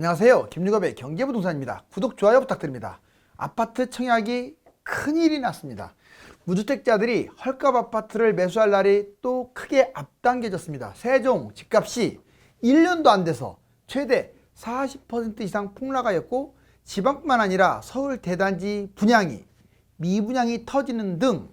안녕하세요. 김유갑의 경제부동산입니다. 구독, 좋아요 부탁드립니다. 아파트 청약이 큰일이 났습니다. 무주택자들이 헐값 아파트를 매수할 날이 또 크게 앞당겨졌습니다. 세종 집값이 1년도 안 돼서 최대 40% 이상 폭락하였고, 지방뿐만 아니라 서울 대단지 분양이 미분양이 터지는 등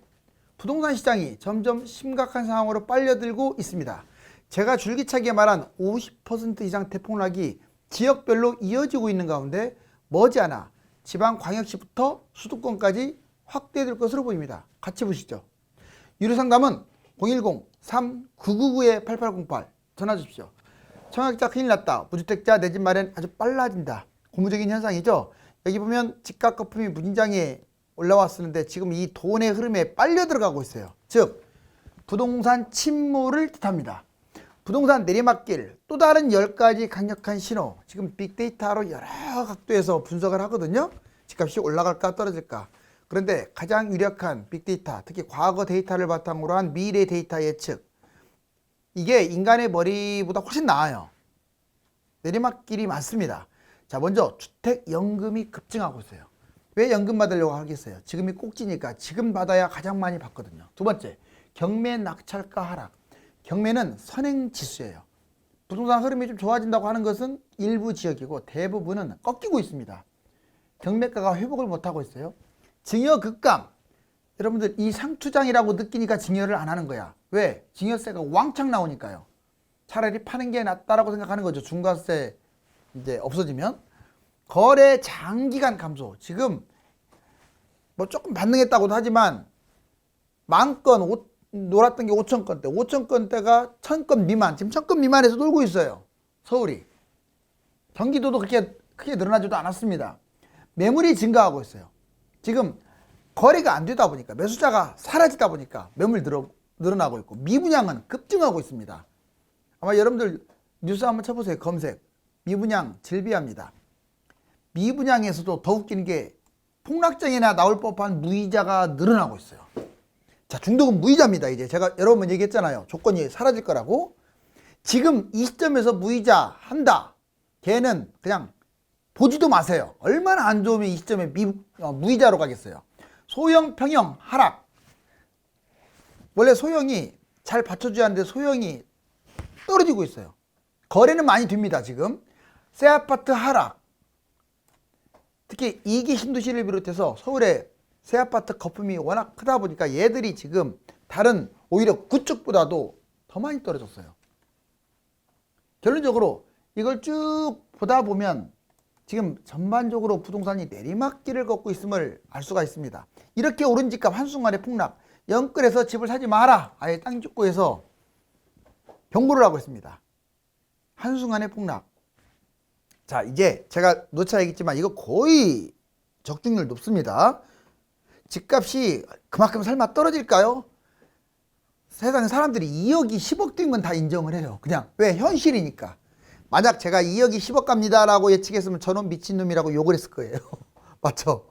부동산 시장이 점점 심각한 상황으로 빨려들고 있습니다. 제가 줄기차게 말한 50% 이상 대폭락이 지역별로 이어지고 있는 가운데 머지않아 지방광역시부터 수도권까지 확대될 것으로 보입니다. 같이 보시죠. 유료상담은 010-3999-8808 전화 주십시오. 청약자 큰일 났다. 무주택자 내 집 마련 아주 빨라진다. 고무적인 현상이죠. 여기 보면 집값 거품이 무진장에 올라왔었는데 지금 이 돈의 흐름에 빨려 들어가고 있어요. 즉 부동산 침몰을 뜻합니다. 부동산 내리막길, 또 다른 10가지 강력한 신호. 지금 빅데이터로 여러 각도에서 분석을 하거든요. 집값이 올라갈까 떨어질까. 그런데 가장 유력한 빅데이터, 특히 과거 데이터를 바탕으로 한 미래 데이터 예측, 이게 인간의 머리보다 훨씬 나아요. 내리막길이 많습니다. 자, 먼저 주택연금이 급증하고 있어요. 왜 연금 받으려고 하겠어요? 지금이 꼭지니까 지금 받아야 가장 많이 받거든요. 두 번째, 경매 낙찰가 하락. 경매는 선행지수예요. 부동산 흐름이 좀 좋아진다고 하는 것은 일부 지역이고 대부분은 꺾이고 있습니다. 경매가가 회복을 못하고 있어요. 증여 급감. 여러분들 이 상투장이라고 느끼니까 증여를 안 하는 거야. 왜? 증여세가 왕창 나오니까요. 차라리 파는 게 낫다라고 생각하는 거죠. 중과세 이제 없어지면. 거래 장기간 감소. 지금 뭐 조금 반등했다고도 하지만 만건 놀았던 게 5,000건대, 5,000건대가 1,000건 미만, 지금 1,000건 미만에서 놀고 있어요. 서울이. 경기도도 그렇게 크게 늘어나지도 않았습니다. 매물이 증가하고 있어요. 지금 거래가 안 되다 보니까, 매수자가 사라지다 보니까 매물 늘어나고 있고, 미분양은 급증하고 있습니다. 아마 여러분들 뉴스 한번 쳐보세요. 검색. 미분양 질비합니다. 미분양에서도 더 웃기는 게 폭락장애나 나올 법한 무이자가 늘어나고 있어요. 자, 중독은 무이자입니다. 이제 제가 여러 번 얘기했잖아요. 조건이 사라질 거라고. 지금 이 시점에서 무이자 한다. 걔는 그냥 보지도 마세요. 얼마나 안 좋으면 이 시점에 무이자로 가겠어요. 소형, 평형 하락. 원래 소형이 잘 받쳐줘야 하는데 소형이 떨어지고 있어요. 거래는 많이 됩니다. 지금 새 아파트 하락. 특히 2기 신도시를 비롯해서 서울에 새 아파트 거품이 워낙 크다 보니까 얘들이 지금 다른 오히려 구축보다도 더 많이 떨어졌어요. 결론적으로 이걸 쭉 보다 보면 지금 전반적으로 부동산이 내리막길을 걷고 있음을 알 수가 있습니다. 이렇게 오른 집값 한순간에 폭락. 영끌에서 집을 사지 마라. 아예 땅 죽고 해서 경고를 하고 있습니다. 한순간에 폭락. 자, 이제 제가 누차 얘기했지만 이거 거의 적중률 높습니다. 집값이 그만큼 설마 떨어질까요? 세상에 사람들이 2억이 10억 뛴 건 다 인정을 해요. 그냥 왜? 현실이니까. 만약 제가 2억이 10억 갑니다 라고 예측했으면 저놈 미친놈이라고 욕을 했을 거예요. 맞죠?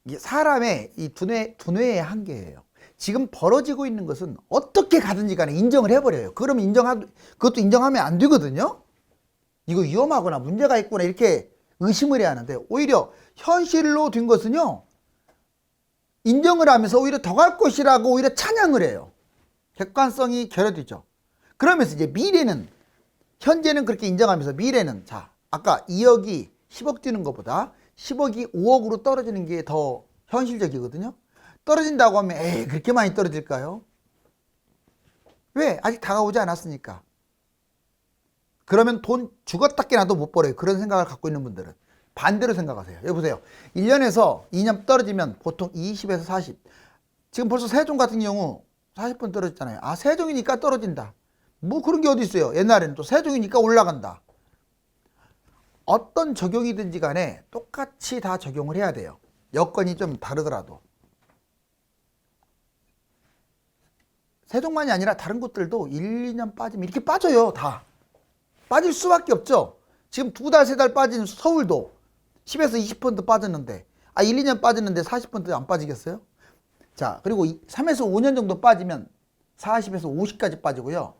이게 사람의 이 두뇌의 한계예요. 지금 벌어지고 있는 것은 어떻게 가든지 간에 인정을 해버려요. 그러면 그것도 인정하면 안 되거든요. 이거 위험하거나 문제가 있구나 이렇게 의심을 해야 하는데, 오히려 현실로 된 것은요, 인정을 하면서 오히려 더 갈 것이라고 오히려 찬양을 해요. 객관성이 결여되죠. 그러면서 이제 미래는, 현재는 그렇게 인정하면서 미래는, 자, 아까 2억이 10억 뛰는 것보다 10억이 5억으로 떨어지는 게 더 현실적이거든요. 떨어진다고 하면 에이 그렇게 많이 떨어질까요? 왜? 아직 다가오지 않았으니까. 그러면 돈 죽었다 깨나도 못 벌어요. 그런 생각을 갖고 있는 분들은. 반대로 생각하세요. 여기 보세요. 1년에서 2년 떨어지면 보통 20에서 40. 지금 벌써 세종 같은 경우 40% 떨어졌잖아요. 아, 세종이니까 떨어진다. 뭐 그런 게 어디 있어요. 옛날에는 또 세종이니까 올라간다. 어떤 적용이든지 간에 똑같이 다 적용을 해야 돼요. 여건이 좀 다르더라도. 세종만이 아니라 다른 곳들도 1, 2년 빠지면 이렇게 빠져요. 다. 빠질 수밖에 없죠. 지금 2달, 3달 빠진 서울도 10에서 20% 빠졌는데, 1, 2년 빠졌는데 40% 안 빠지겠어요? 자, 그리고 3에서 5년 정도 빠지면 40에서 50까지 빠지고요.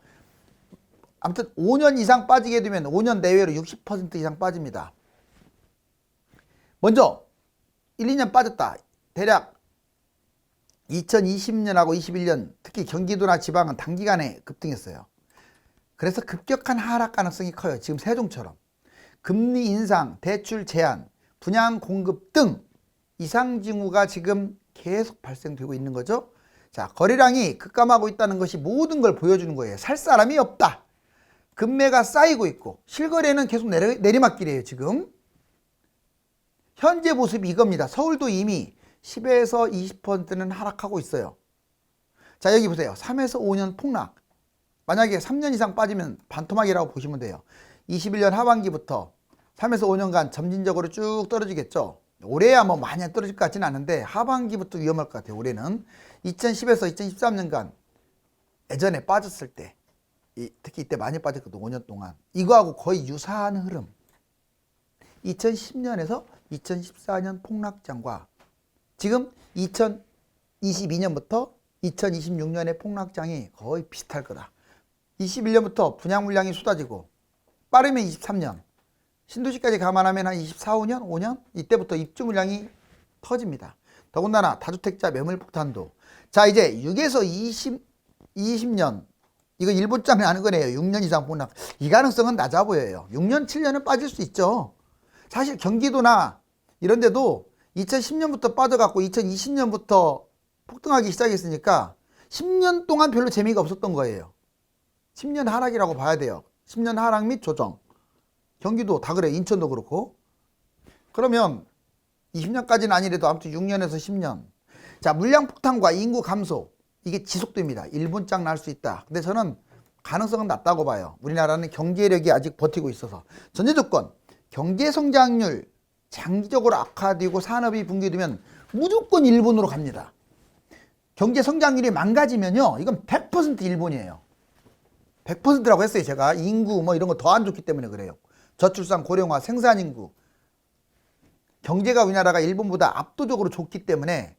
아무튼 5년 이상 빠지게 되면 5년 내외로 60% 이상 빠집니다. 먼저 1, 2년 빠졌다. 대략 2020년하고 21년 특히 경기도나 지방은 단기간에 급등했어요. 그래서 급격한 하락 가능성이 커요. 지금 세종처럼. 금리 인상, 대출 제한, 분양 공급 등 이상 징후가 지금 계속 발생되고 있는 거죠. 자, 거래량이 급감하고 있다는 것이 모든 걸 보여주는 거예요. 살 사람이 없다. 금매가 쌓이고 있고 실거래는 계속 내리막길이에요. 지금. 현재 모습이 이겁니다. 서울도 이미 10에서 20%는 하락하고 있어요. 자, 여기 보세요. 3에서 5년 폭락. 만약에 3년 이상 빠지면 반토막이라고 보시면 돼요. 21년 하반기부터 3에서 5년간 점진적으로 쭉 떨어지겠죠. 올해야 뭐 많이 떨어질 것 같지는 않은데 하반기부터 위험할 것 같아요. 올해는 2010에서 2013년간 예전에 빠졌을 때 특히 이때 많이 빠졌거든. 5년 동안. 이거하고 거의 유사한 흐름. 2010년에서 2014년 폭락장과 지금 2022년부터 2026년의 폭락장이 거의 비슷할 거다. 21년부터 분양 물량이 쏟아지고 빠르면 23년 신도시까지 감안하면 한 24, 5년? 5년? 이때부터 입주 물량이 터집니다. 더군다나 다주택자 매물 폭탄도. 자, 이제 6에서 20년 이거 일본장이 아는 거네요. 6년 이상 폭락. 이 가능성은 낮아 보여요. 6년, 7년은 빠질 수 있죠. 사실 경기도나 이런 데도 2010년부터 빠져갖고 2020년부터 폭등하기 시작했으니까 10년 동안 별로 재미가 없었던 거예요. 10년 하락이라고 봐야 돼요. 10년 하락 및 조정. 경기도 다 그래. 인천도 그렇고. 그러면 20년까지는 아니래도 아무튼 6년에서 10년. 자, 물량 폭탄과 인구 감소. 이게 지속됩니다. 일본장 날 수 있다. 근데 저는 가능성은 낮다고 봐요. 우리나라는 경제력이 아직 버티고 있어서. 전제 조건. 경제 성장률 장기적으로 악화되고 산업이 붕괴되면 무조건 일본으로 갑니다. 경제 성장률이 망가지면요. 이건 100% 일본이에요. 100%라고 했어요. 제가 인구 뭐 이런 거 더 안 좋기 때문에 그래요. 저출산, 고령화, 생산인구. 경제가 우리나라가 일본보다 압도적으로 좋기 때문에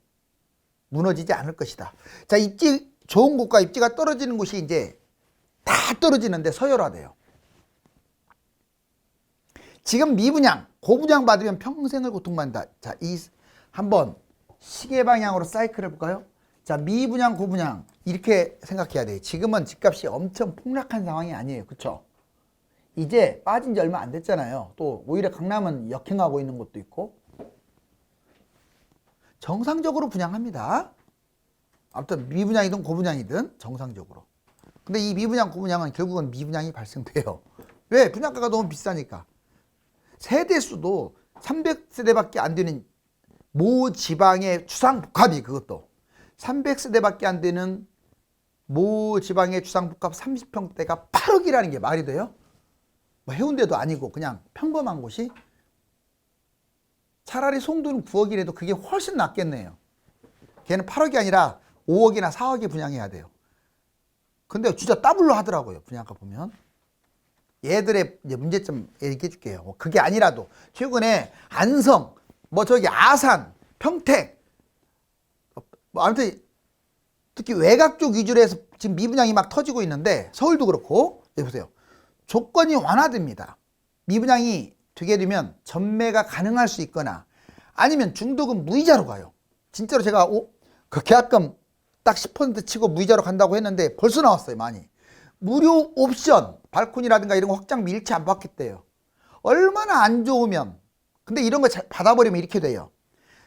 무너지지 않을 것이다. 자, 입지 좋은 곳과 입지가 떨어지는 곳이 이제 다 떨어지는데 서열화돼요. 지금 미분양, 고분양 받으면 평생을 고통받는다. 자, 한번 시계 방향으로 사이클을 볼까요? 자, 미분양, 고분양 이렇게 생각해야 돼요. 지금은 집값이 엄청 폭락한 상황이 아니에요. 그렇죠? 이제 빠진 지 얼마 안 됐잖아요. 또 오히려 강남은 역행하고 있는 곳도 있고. 정상적으로 분양합니다. 아무튼 미분양이든 고분양이든 정상적으로. 근데 이 미분양, 고분양은 결국은 미분양이 발생돼요. 왜? 분양가가 너무 비싸니까. 세대수도 300세대밖에 안 되는 모 지방의 주상복합이 그것도 300세대밖에 안 되는 모 지방의 주상복합 30평대가 8억이라는 게 말이 돼요? 뭐 해운대도 아니고 그냥 평범한 곳이 차라리 송도는 9억이라도 그게 훨씬 낫겠네요. 걔는 8억이 아니라 5억이나 4억에 분양해야 돼요. 근데 진짜 더블로 하더라고요. 분양가 보면. 얘들의 이제 문제점 얘기해 줄게요. 뭐 그게 아니라도 최근에 안성, 뭐 저기 아산, 평택, 뭐 아무튼 특히 외곽 쪽 위주로 해서 지금 미분양이 막 터지고 있는데 서울도 그렇고 여기 보세요. 조건이 완화됩니다. 미분양이 되게 되면 전매가 가능할 수 있거나 아니면 중도금 무이자로 가요. 진짜로 제가 그 계약금 딱 10% 치고 무이자로 간다고 했는데 벌써 나왔어요. 많이. 무료 옵션, 발코니라든가 이런 거 확장비 일치 안 받겠대요. 얼마나 안 좋으면. 근데 이런 거 받아버리면 이렇게 돼요.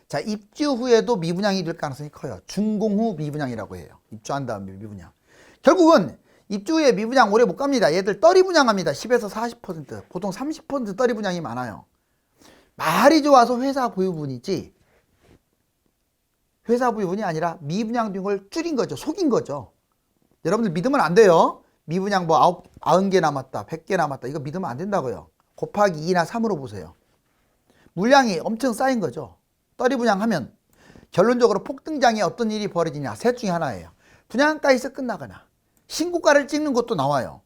자, 입주 후에도 미분양이 될 가능성이 커요. 준공 후 미분양이라고 해요. 입주한 다음에 미분양. 결국은 입주 후에 미분양 오래 못 갑니다. 얘들 떨이 분양합니다. 10에서 40%. 보통 30% 떨이 분양이 많아요. 말이 좋아서 회사 보유분이지 회사 보유분이 아니라 미분양된 걸 줄인 거죠. 속인 거죠. 여러분들 믿으면 안 돼요. 미분양 뭐 90개 남았다, 100개 남았다. 이거 믿으면 안 된다고요. 곱하기 2나 3으로 보세요. 물량이 엄청 쌓인 거죠. 떨이 분양하면 결론적으로 폭등장에 어떤 일이 벌어지냐. 셋 중에 하나예요. 분양가에서 끝나거나 신고가를 찍는 것도 나와요.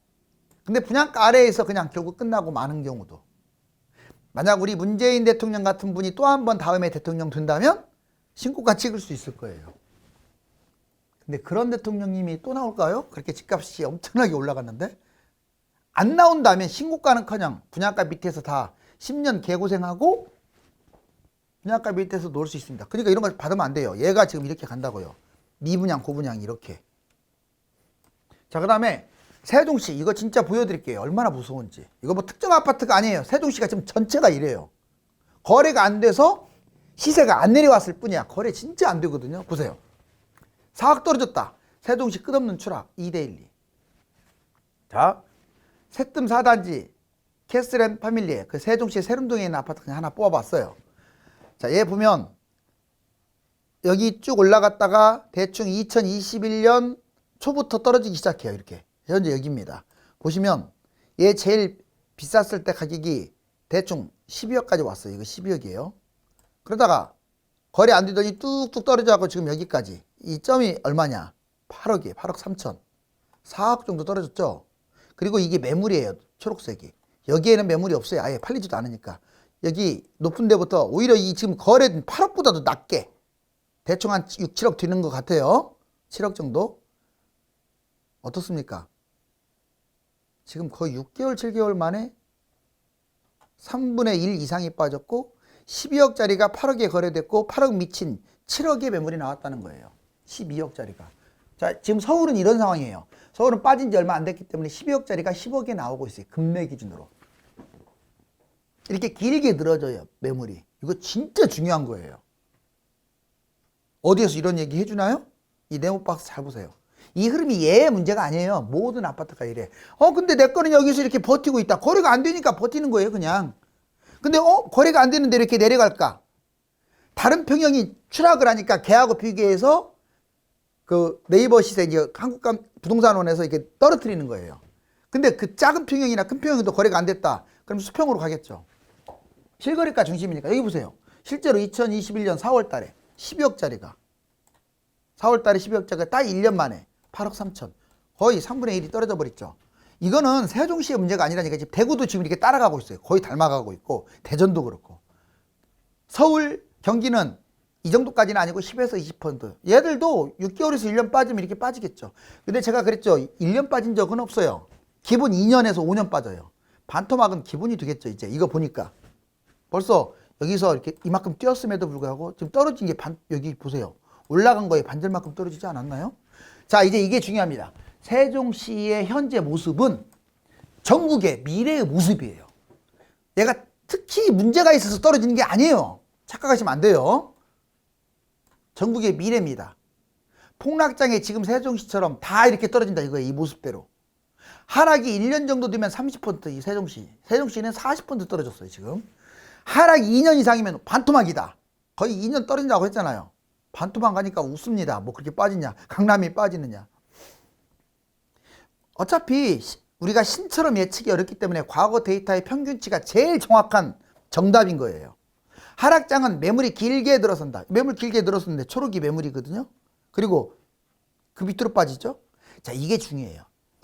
근데 분양가 아래에서 그냥 결국 끝나고 마는 경우도. 만약 우리 문재인 대통령 같은 분이 또 한 번 다음에 대통령 된다면 신고가 찍을 수 있을 거예요. 근데 그런 대통령님이 또 나올까요? 그렇게 집값이 엄청나게 올라갔는데 안 나온다면 신고가는커녕 분양가 밑에서 다 10년 개고생하고 분양가 밑에서 놀 수 있습니다. 그러니까 이런 거 받으면 안 돼요. 얘가 지금 이렇게 간다고요. 미분양, 고분양 이렇게. 자, 그 다음에 세종시 이거 진짜 보여드릴게요. 얼마나 무서운지. 이거 뭐 특정 아파트가 아니에요. 세종시가 지금 전체가 이래요. 거래가 안 돼서 시세가 안 내려왔을 뿐이야. 거래 진짜 안 되거든요. 보세요. 4억 떨어졌다. 세종시 끝없는 추락 2대1. 자, 새뜸 4단지 캐슬앤 파밀리에 그 세종시 세림동에 있는 아파트 그냥 하나 뽑아봤어요. 자, 얘 보면 여기 쭉 올라갔다가 대충 2021년 초부터 떨어지기 시작해요. 이렇게 현재 여기입니다. 보시면 얘 제일 비쌌을 때 가격이 대충 12억까지 왔어요. 이거 12억이에요. 그러다가 거래 안 되더니 뚝뚝 떨어져갖고 지금 여기까지. 이 점이 얼마냐? 8억이에요. 8억 3천. 4억 정도 떨어졌죠. 그리고 이게 매물이에요. 초록색이. 여기에는 매물이 없어요. 아예 팔리지도 않으니까. 여기 높은 데부터 오히려 이 지금 거래된 8억보다도 낮게 대충 한 6, 7억 되는 것 같아요. 7억 정도. 어떻습니까? 지금 거의 6개월, 7개월 만에 3분의 1 이상이 빠졌고 12억짜리가 8억에 거래됐고 8억 미친 7억의 매물이 나왔다는 거예요. 12억짜리가. 자, 지금 서울은 이런 상황이에요. 서울은 빠진 지 얼마 안 됐기 때문에 12억짜리가 10억에 나오고 있어요. 금매 기준으로. 이렇게 길게 늘어져요. 매물이. 이거 진짜 중요한 거예요. 어디에서 이런 얘기 해주나요? 이 네모박스 잘 보세요. 이 흐름이 얘의 문제가 아니에요. 모든 아파트가 이래. 근데 내 거는 여기서 이렇게 버티고 있다. 거래가 안 되니까 버티는 거예요, 그냥. 근데 거래가 안 되는데 이렇게 내려갈까? 다른 평형이 추락을 하니까 걔하고 비교해서 그 네이버 시세 이제 부동산원에서 이렇게 떨어뜨리는 거예요. 근데 그 작은 평형이나 큰 평형도 거래가 안 됐다. 그럼 수평으로 가겠죠. 실거래가 중심이니까. 여기 보세요. 실제로 2021년 4월 달에 12억짜리가 4월 달에 12억짜리가 딱 1년 만에 8억 3천. 거의 3분의 1이 떨어져 버렸죠. 이거는 세종시의 문제가 아니라니까. 지금 대구도 지금 이렇게 따라가고 있어요. 거의 닮아가고 있고 대전도 그렇고. 서울, 경기는 이 정도까지는 아니고 10에서 20%. 얘들도 6개월에서 1년 빠지면 이렇게 빠지겠죠. 근데 제가 그랬죠. 1년 빠진 적은 없어요. 기본 2년에서 5년 빠져요. 반토막은 기본이 되겠죠. 이제 이거 보니까. 벌써 여기서 이렇게 이만큼 뛰었음에도 불구하고 지금 떨어진 게 여기 보세요. 올라간 거에 반절만큼 떨어지지 않았나요? 자, 이제 이게 중요합니다. 세종시의 현재 모습은 전국의 미래의 모습이에요. 얘가 특히 문제가 있어서 떨어지는 게 아니에요. 착각하시면 안 돼요. 전국의 미래입니다. 폭락장에 지금 세종시처럼 다 이렇게 떨어진다 이거예요. 이 모습대로. 하락이 1년 정도 되면 30%이 세종시. 세종시는 40% 떨어졌어요. 지금. 하락이 2년 이상이면 반토막이다. 거의 2년 떨어진다고 했잖아요. 반토막 가니까 웃습니다. 뭐 그렇게 빠지냐. 강남이 빠지느냐. 어차피 우리가 신처럼 예측이 어렵기 때문에 과거 데이터의 평균치가 제일 정확한 정답인 거예요. 하락장은 매물이 길게 들어선다. 매물 길게 들어섰는데 초록이 매물이거든요. 그리고 그 밑으로 빠지죠. 자, 이게 중요해요.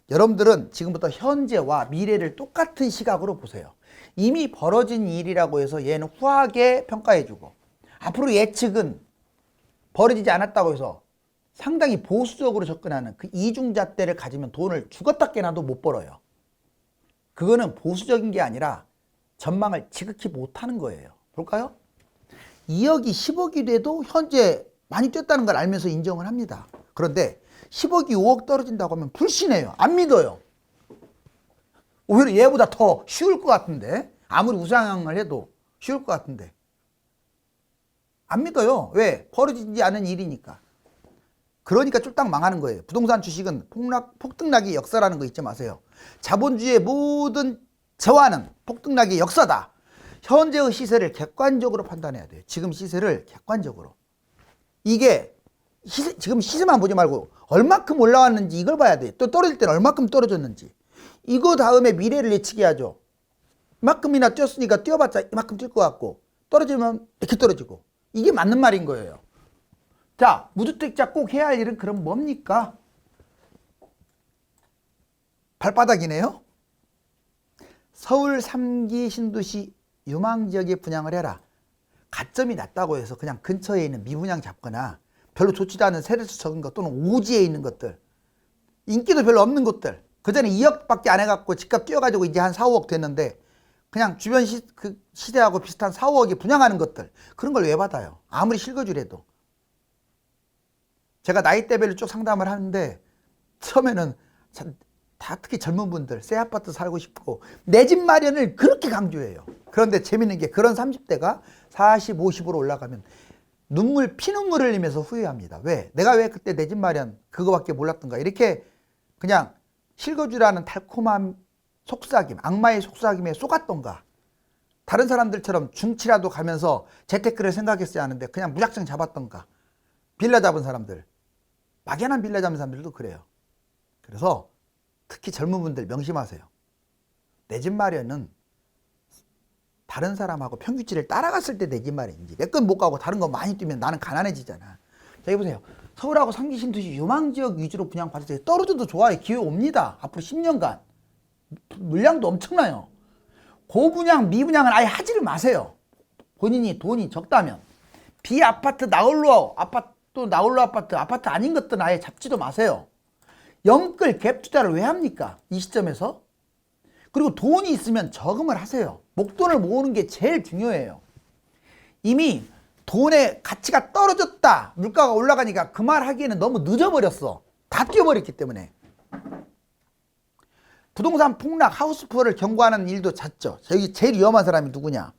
여러분들은 지금부터 현재와 미래를 똑같은 시각으로 보세요. 이미 벌어진 일이라고 해서 얘는 후하게 평가해주고 앞으로 예측은 벌어지지 않았다고 해서 상당히 보수적으로 접근하는 그 이중잣대를 가지면 돈을 죽었다 깨나도 못 벌어요. 그거는 보수적인 게 아니라 전망을 지극히 못하는 거예요. 볼까요? 2억이 10억이 돼도 현재 많이 뛰었다는 걸 알면서 인정을 합니다. 그런데 10억이 5억 떨어진다고 하면 불신해요. 안 믿어요. 오히려 얘보다 더 쉬울 것 같은데, 아무리 우상향을 해도 쉬울 것 같은데 안 믿어요. 왜? 벌어지지 않은 일이니까. 그러니까 쫄딱 망하는 거예요. 부동산 주식은 폭등락의 역사라는 거 잊지 마세요. 자본주의의 모든 저하는 폭등락의 역사다. 현재의 시세를 객관적으로 판단해야 돼요. 지금 시세를 객관적으로. 이게 지금 시세만 보지 말고 얼마큼 올라왔는지 이걸 봐야 돼요. 또 떨어질 때는 얼마큼 떨어졌는지. 이거 다음에 미래를 예측해야죠. 이만큼이나 뛰었으니까 뛰어봤자 이만큼 뛸 것 같고 떨어지면 이렇게 떨어지고. 이게 맞는 말인 거예요. 자, 무주택자 꼭 해야 할 일은 그럼 뭡니까? 발바닥이네요. 서울 3기 신도시 유망지역에 분양을 해라. 가점이 낮다고 해서 그냥 근처에 있는 미분양 잡거나 별로 좋지도 않은 세대수 적은 것 또는 오지에 있는 것들, 인기도 별로 없는 곳들, 그전에 2억밖에 안 해갖고 집값 뛰어가지고 이제 한 4, 5억 됐는데 그냥 주변 그 시대하고 비슷한 4, 5억이 분양하는 것들 그런 걸 왜 받아요? 아무리 실거주래도. 제가 나이대별로 쭉 상담을 하는데 처음에는 다 특히 젊은 분들 새 아파트 살고 싶고 내 집 마련을 그렇게 강조해요. 그런데 재밌는 게 그런 30대가 40, 50으로 올라가면 피눈물을 흘리면서 후회합니다. 왜? 내가 왜 그때 내 집 마련 그거밖에 몰랐던가. 이렇게 그냥 실거주라는 달콤한 속삭임, 악마의 속삭임에 속았던가. 다른 사람들처럼 중치라도 가면서 재테크를 생각했어야 하는데 그냥 무작정 잡았던가. 빌라 잡은 사람들, 막연한 빌라 잡은 사람들도 그래요. 그래서 특히 젊은 분들 명심하세요. 내 집 마련은 다른 사람하고 평균치를 따라갔을 때 내 집 마련이지. 내 건 못 가고 다른 거 많이 뛰면 나는 가난해지잖아. 자, 여기 보세요. 서울하고 상기 신도시 유망지역 위주로 분양 받으세요. 떨어져도 좋아요. 기회 옵니다. 앞으로 10년간. 물량도 엄청나요. 고분양, 미분양은 아예 하지를 마세요. 본인이 돈이 적다면. 비아파트, 나홀로 아파트, 아파트 아닌 것들은 아예 잡지도 마세요. 영끌 갭 투자를 왜 합니까? 이 시점에서. 그리고 돈이 있으면 저금을 하세요. 목돈을 모으는 게 제일 중요해요. 이미 돈의 가치가 떨어졌다. 물가가 올라가니까 그 말 하기에는 너무 늦어버렸어. 다 뛰어버렸기 때문에. 부동산 폭락, 하우스푸어를 경고하는 일도 잦죠. 여기 제일 위험한 사람이 누구냐?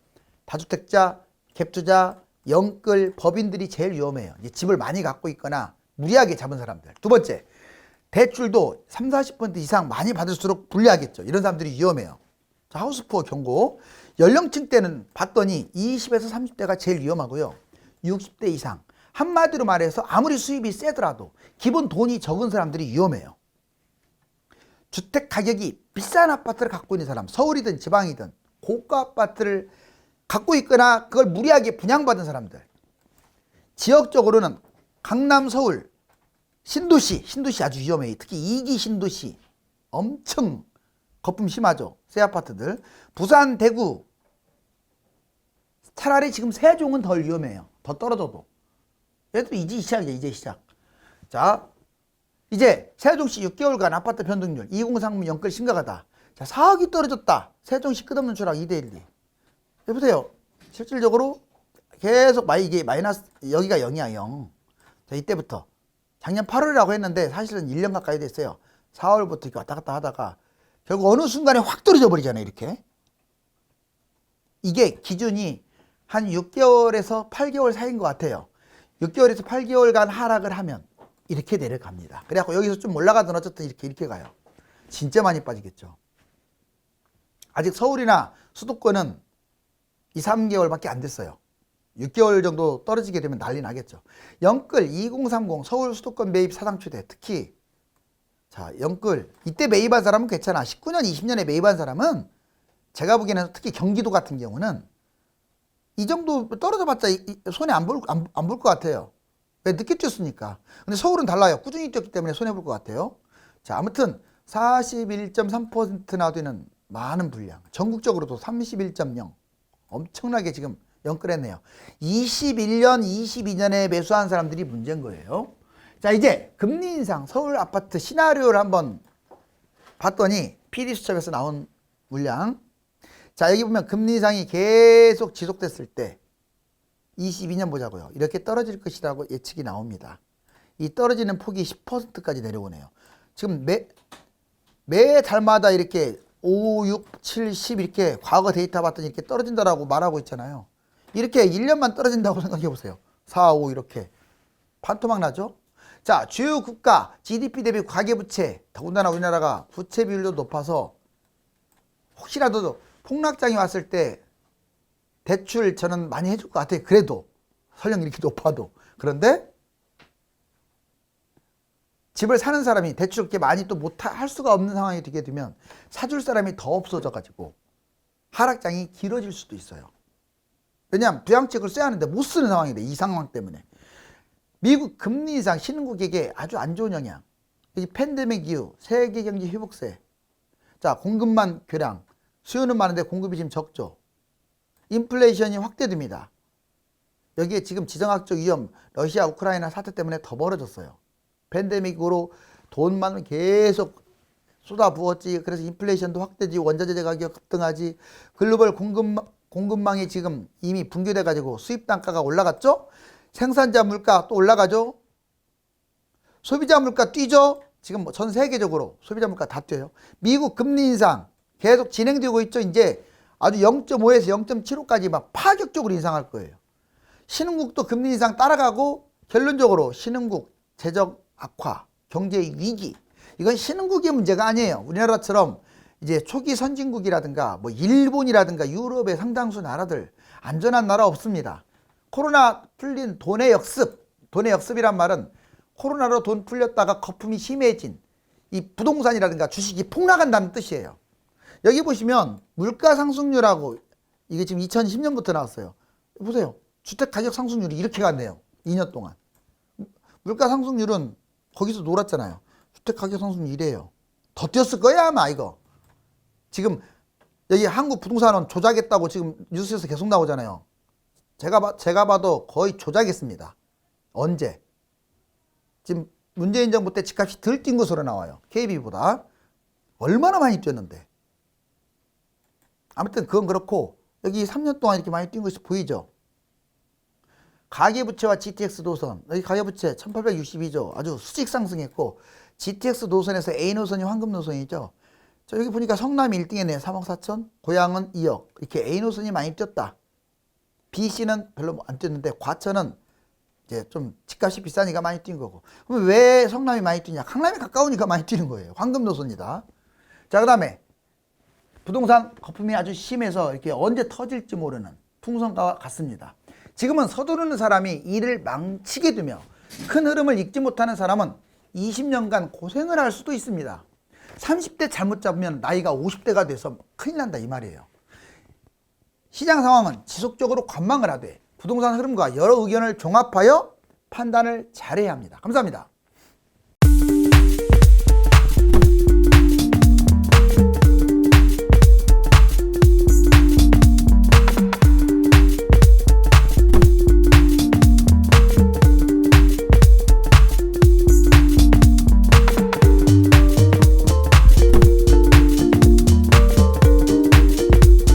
다주택자, 갭투자, 영끌, 법인들이 제일 위험해요. 이제 집을 많이 갖고 있거나 무리하게 잡은 사람들. 두 번째, 대출도 30, 40% 이상 많이 받을수록 불리하겠죠. 이런 사람들이 위험해요. 자, 하우스푸어 경고. 연령층 때는 봤더니 20에서 30대가 제일 위험하고요. 60대 이상. 한마디로 말해서 아무리 수입이 세더라도 기본 돈이 적은 사람들이 위험해요. 주택 가격이 비싼 아파트를 갖고 있는 사람, 서울이든 지방이든 고가 아파트를 갖고 있거나 그걸 무리하게 분양받은 사람들. 지역적으로는 강남, 서울, 신도시 아주 위험해요. 특히 2기 신도시 엄청 거품 심하죠. 새 아파트들. 부산, 대구. 차라리 지금 세종은 덜 위험해요. 더 떨어져도. 얘도 이제 시작이죠. 이제 시작. 자, 이제 세종시 6개월간 아파트 변동률 2030 영끌 심각하다. 자, 4억이 떨어졌다. 세종시 끝없는 추락 2대1. 해보세요. 실질적으로 계속 이게 마이너스, 여기가 0이야 0. 자, 이때부터 작년 8월이라고 했는데 사실은 1년 가까이 됐어요. 4월부터 이렇게 왔다 갔다 하다가 결국 어느 순간에 확 떨어져 버리잖아요. 이렇게. 이게 기준이 한 6개월에서 8개월 사이인 것 같아요. 6개월에서 8개월간 하락을 하면 이렇게 내려갑니다. 그래갖고 여기서 좀 올라가든 어쨌든 이렇게 가요. 진짜 많이 빠지겠죠. 아직 서울이나 수도권은 2, 3개월밖에 안 됐어요. 6개월 정도 떨어지게 되면 난리 나겠죠. 영끌 2030 서울 수도권 매입 사상 최대. 특히 자, 영끌 이때 매입한 사람은 괜찮아. 19년, 20년에 매입한 사람은 제가 보기에는 특히 경기도 같은 경우는 이 정도 떨어져 봤자 손해 안 볼 것 같아요. 왜? 늦게 뛰었으니까. 근데 서울은 달라요. 꾸준히 뛰었기 때문에 손해 볼 것 같아요. 자, 아무튼 41.3%나 되는 많은 분량. 전국적으로도 31.0. 엄청나게 지금 영끌했네요. 21년, 22년에 매수한 사람들이 문제인 거예요. 자, 이제 금리 인상 서울 아파트 시나리오를 한번 봤더니 PD수첩에서 나온 물량. 자, 여기 보면 금리 인상이 계속 지속됐을 때 22년 보자고요. 이렇게 떨어질 것이라고 예측이 나옵니다. 이 떨어지는 폭이 10%까지 내려오네요. 지금 매 달마다 이렇게 5, 6, 7, 10 이렇게 과거 데이터 봤더니 이렇게 떨어진다라고 말하고 있잖아요. 이렇게 1년만 떨어진다고 생각해 보세요. 4, 5 이렇게. 반토막 나죠? 자, 주요 국가 GDP 대비 가계부채. 더군다나 우리나라가 부채 비율도 높아서 혹시라도 폭락장이 왔을 때 대출 저는 많이 해줄 것 같아요. 그래도 설령 이렇게 높아도. 그런데 집을 사는 사람이 대출 그렇게 많이 또 못 할 수가 없는 상황이 되게 되면 사줄 사람이 더 없어져 가지고 하락장이 길어질 수도 있어요. 왜냐하면 부양책을 써야 하는데 못 쓰는 상황이 돼. 이 상황 때문에. 미국 금리 인상 신흥국에게 아주 안 좋은 영향. 이 팬데믹 이후 세계 경제 회복세. 자, 공급만 교량. 수요는 많은데 공급이 지금 적죠. 인플레이션이 확대됩니다. 여기에 지금 지정학적 위험, 러시아, 우크라이나 사태 때문에 더 벌어졌어요. 팬데믹으로 돈만 계속 쏟아부었지. 그래서 인플레이션도 확대지. 원자재 가격 급등하지. 글로벌 공급망이 지금 이미 붕괴돼 가지고 수입 단가가 올라갔죠. 생산자 물가 또 올라가죠. 소비자 물가 뛰죠. 지금 전 세계적으로 소비자 물가 다 뛰어요. 미국 금리 인상 계속 진행되고 있죠. 이제 아주 0.5에서 0.75까지 막 파격적으로 인상할 거예요. 신흥국도 금리 인상 따라가고 결론적으로 신흥국 재정 악화, 경제 위기. 이건 신흥국의 문제가 아니에요. 우리나라처럼 이제 초기 선진국이라든가 뭐 일본이라든가 유럽의 상당수 나라들 안전한 나라 없습니다. 코로나 풀린 돈의 역습. 돈의 역습이란 말은 코로나로 돈 풀렸다가 거품이 심해진 이 부동산이라든가 주식이 폭락한다는 뜻이에요. 여기 보시면 물가 상승률하고 이게 지금 2010년부터 나왔어요. 보세요. 주택 가격 상승률이 이렇게 갔네요. 2년 동안. 물가 상승률은 거기서 놀았잖아요. 주택 가격 상승률 이래요. 더 뛰었을 거야 아마 이거. 지금 여기 한국 부동산은 조작했다고 지금 뉴스에서 계속 나오잖아요. 제가 봐도 거의 조작했습니다. 언제? 지금 문재인 정부 때 집값이 덜 뛴 것으로 나와요. KB보다. 얼마나 많이 뛰었는데. 아무튼 그건 그렇고 여기 3년 동안 이렇게 많이 뛴 것이 보이죠. 가계부채와 GTX 노선. 여기 가계부채 1862조 아주 수직 상승했고 GTX 노선에서 A 노선이 황금 노선이죠. 자, 여기 보니까 성남이 1등이네. 3억 4천. 고양은 2억. 이렇게 A 노선이 많이 뛰었다. BC는 별로 안 뛰었는데 과천은 이제 좀 집값이 비싸니까 많이 뛴 거고. 그럼 왜 성남이 많이 뛰냐? 강남이 가까우니까 많이 뛰는 거예요. 황금 노선이다. 자, 그 다음에 부동산 거품이 아주 심해서 이렇게 언제 터질지 모르는 풍선과 같습니다. 지금은 서두르는 사람이 일을 망치게 되며 큰 흐름을 읽지 못하는 사람은 20년간 고생을 할 수도 있습니다. 30대 잘못 잡으면 나이가 50대가 돼서 큰일 난다 이 말이에요. 시장 상황은 지속적으로 관망을 하되 부동산 흐름과 여러 의견을 종합하여 판단을 잘해야 합니다. 감사합니다.